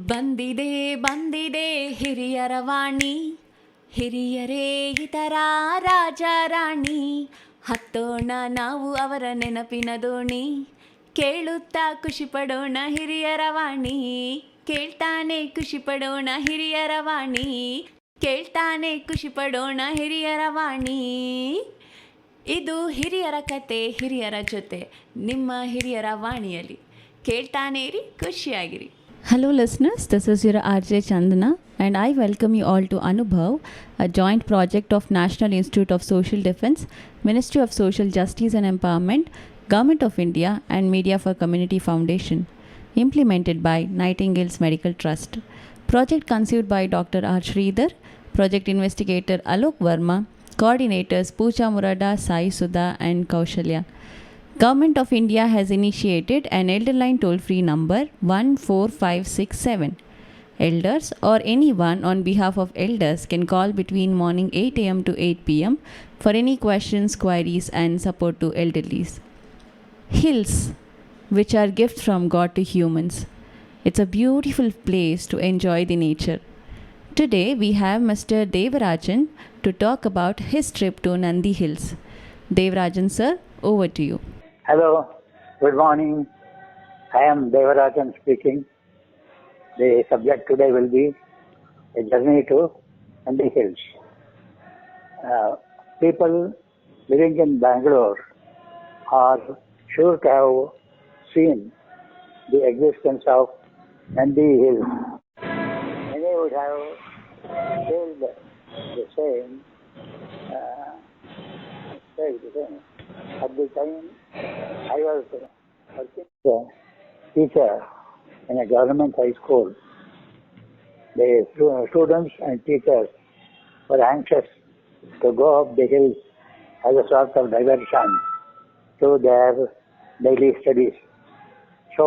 ಬಂದಿದೆ ಬಂದಿದೆ ಹಿರಿಯರ ವಾಣಿ, ಹಿರಿಯರೇ ಇತರ ರಾಜ ರಾಣಿ, ಹತ್ತೋಣ ನಾವು ಅವರ ನೆನಪಿನ ದೋಣಿ, ಕೇಳುತ್ತಾ ಖುಷಿ ಪಡೋಣ ಹಿರಿಯರ ವಾಣಿ, ಕೇಳ್ತಾನೆ ಖುಷಿ ಪಡೋಣ ಹಿರಿಯರ ವಾಣಿ, ಕೇಳ್ತಾನೆ ಖುಷಿ ಪಡೋಣ ಹಿರಿಯರ ವಾಣಿ. ಇದು ಹಿರಿಯರ ಕತೆ ಹಿರಿಯರ ಜೊತೆ ನಿಮ್ಮ ಹಿರಿಯರ ವಾಣಿಯಲ್ಲಿ. ಕೇಳ್ತಾನೆ ಇರಿ, ಖುಷಿಯಾಗಿರಿ. Hello listeners, this is your RJ Chandana and I welcome you all to Anubhav, a joint project of National Institute of Social Defence, Ministry of Social Justice and Empowerment, Government of India and Media for Community Foundation, implemented by Nightingales Medical Trust. Project conceived by Dr. R. Sridhar, Project Investigator Alok Verma, Coordinators Pooja Murada, Sai Sudha and Kaushalya. Government of India has initiated an elder line toll-free number 14567. Elders or anyone on behalf of elders can call between morning 8 am to 8 pm for any questions, queries and support to elderlies. Hills, which are gifts from God to humans. It's a beautiful place to enjoy the nature. Today we have Mr. Devarajan to talk about his trip to Nandi Hills. Devarajan sir, over to you. Hello, good morning. I am Devarajan speaking. The subject today will be a journey to Nandi Hills. People living in Bangalore are sure to have seen the existence of Nandi Hills. Many would have said the same. At the time, I was working as a teacher in a government high school. The students and teachers were anxious to go up the hills as a sort of diversion to their daily studies. So,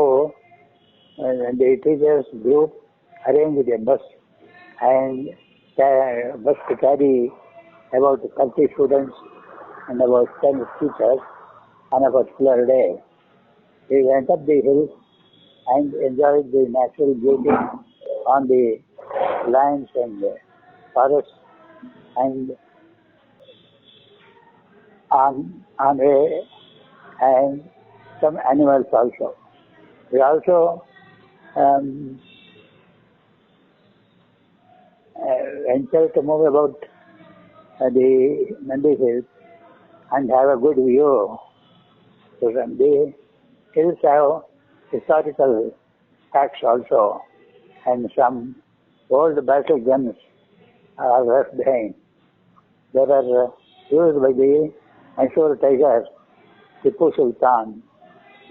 the teachers group arranged a bus and bus to carry about 30 students and about 10 teachers on a particular day. We went up the hills and enjoyed the natural beauty on the lands and the forests and on way and some animals also. We also ventured to move about the Nandi Hills and have a good view. So the hills have historical facts also, and some old battle guns are left behind. They were used by the Mysore tiger Tipu Sultan,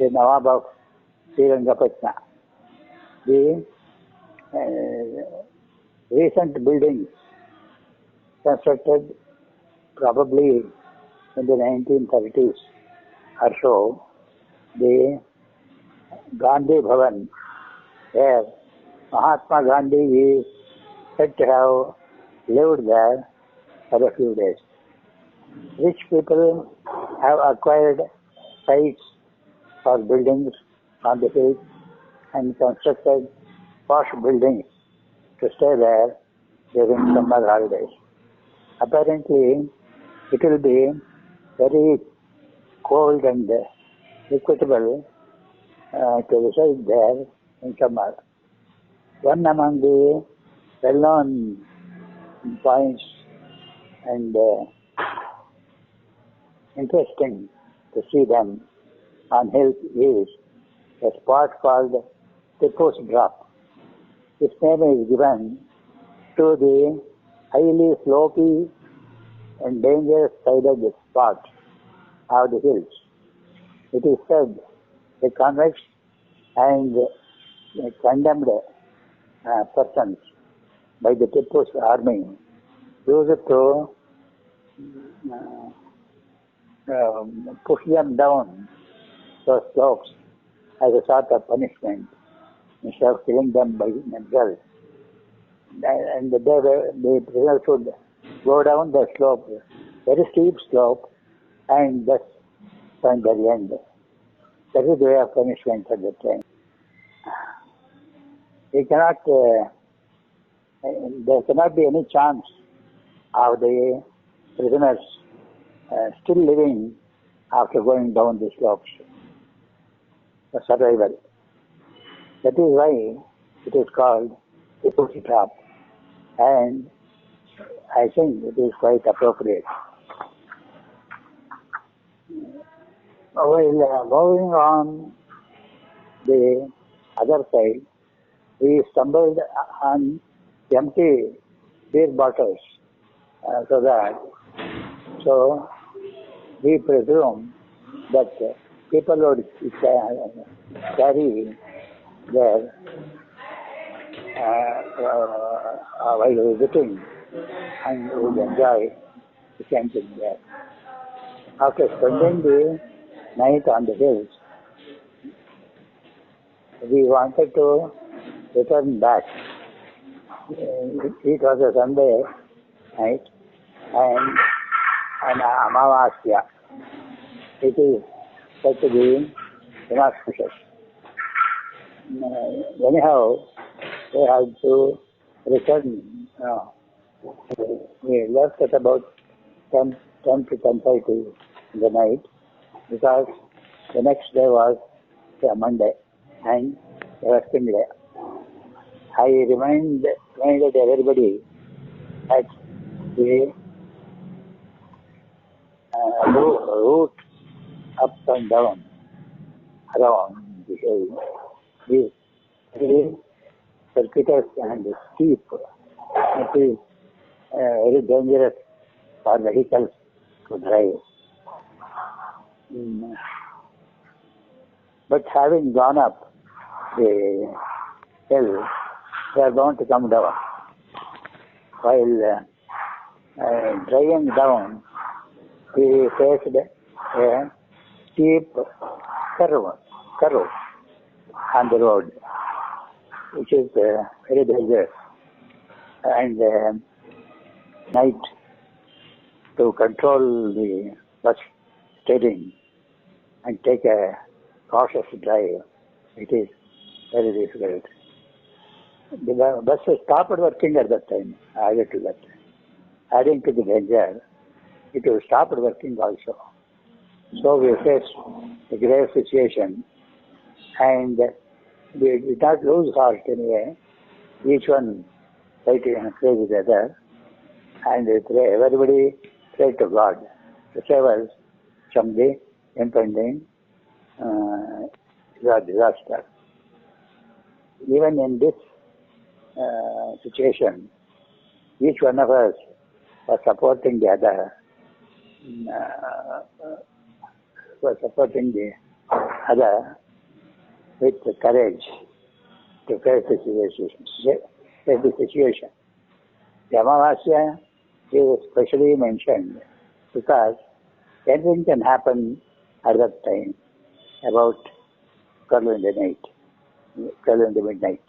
the Nawab of Srirangapatna. The recent buildings constructed probably in the 1930s or so, the Gandhi Bhavan, where Mahatma Gandhi is said to have lived there for a few days. Rich people have acquired sites for buildings on the hill and constructed posh buildings to stay there during summer holidays. Apparently, it will be very cold and equitable to reside there in summer. One among the well-known points and interesting to see them on hills is a spot called Tipu's Drop. This name is given to the highly slopy and dangerous sided spot of the hills. It is said the convicts and condemned persons by the Tipu's army used to push them down those slopes as a sort of punishment instead of killing them by themselves. And the prisoners would go down the slope, very steep slope, and thus find their end. That is the way of punishment at the time. we cannot, there cannot be any chance of the prisoners still living after going down the slopes. The survival. That is why it is called the booty trap. And I think it is quite appropriate. While moving on the other side, we stumbled on empty beer bottles. So we presume that people would carry their while visiting and would enjoy the camping there. After spending the night on the hills, we wanted to return back. It was a Sunday night and an Amavasya. It is said to be inauspicious. Anyhow, we had to return. We left at about 10 to 10:30 in the night because the next day was Monday and a working day. I reminded everybody that the route up and down around the hill is very circuitous and steep. It is very dangerous for vehicles to drive. But having gone up the hill, they are bound to come down. While driving down, we faced a steep curve on the road, which is very dangerous. And night, to control the bus steering and take a cautious drive, it is very difficult. The bus stopped working at that time, added to that. Adding to the danger, it was stopped working also. So we faced a grave situation and we did not lose heart anyway. Each one tried to encourage the other and everybody prayed to God to save us from the impending disaster. Even in this situation, each one of us was supporting the other, with the courage to face the situation. The Amavasya is specially mentioned because anything can happen at that time, about 12 in the midnight,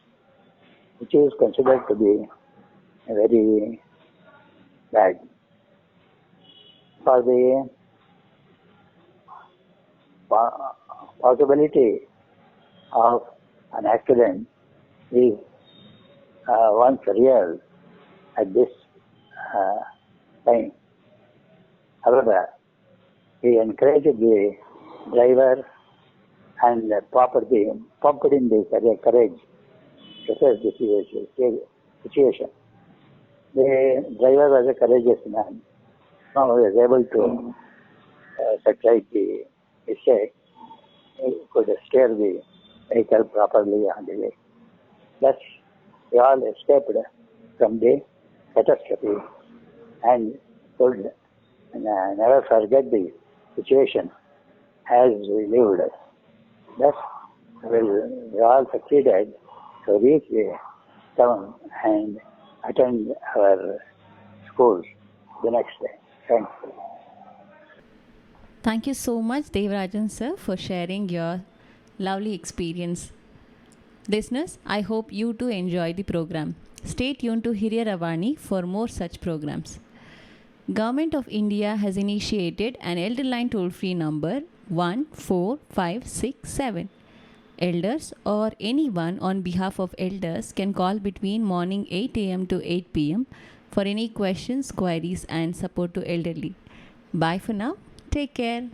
which is considered to be very bad. For the possibility of an accident is once real at this time. However, we encouraged the driver and pumped in the courage to face the situation. The driver was a courageous man. Now he was able to subside the mistake. He could steer the vehicle properly on the way. Thus, we all escaped from the catastrophe and could never forget the situation as we lived. Thus, we all succeeded to reach the town and attend our schools the next day. Thanks. Thank you so much, Devarajan sir, for sharing your lovely experience. Listeners, I hope you too enjoy the program. Stay tuned to Hills-Nightingales for more such programs. Government of India has initiated an elder line toll-free number 14567. Elders or anyone on behalf of elders can call between morning 8 a.m. to 8 p.m. for any questions, queries, and support to elderly. Bye for now. Take care.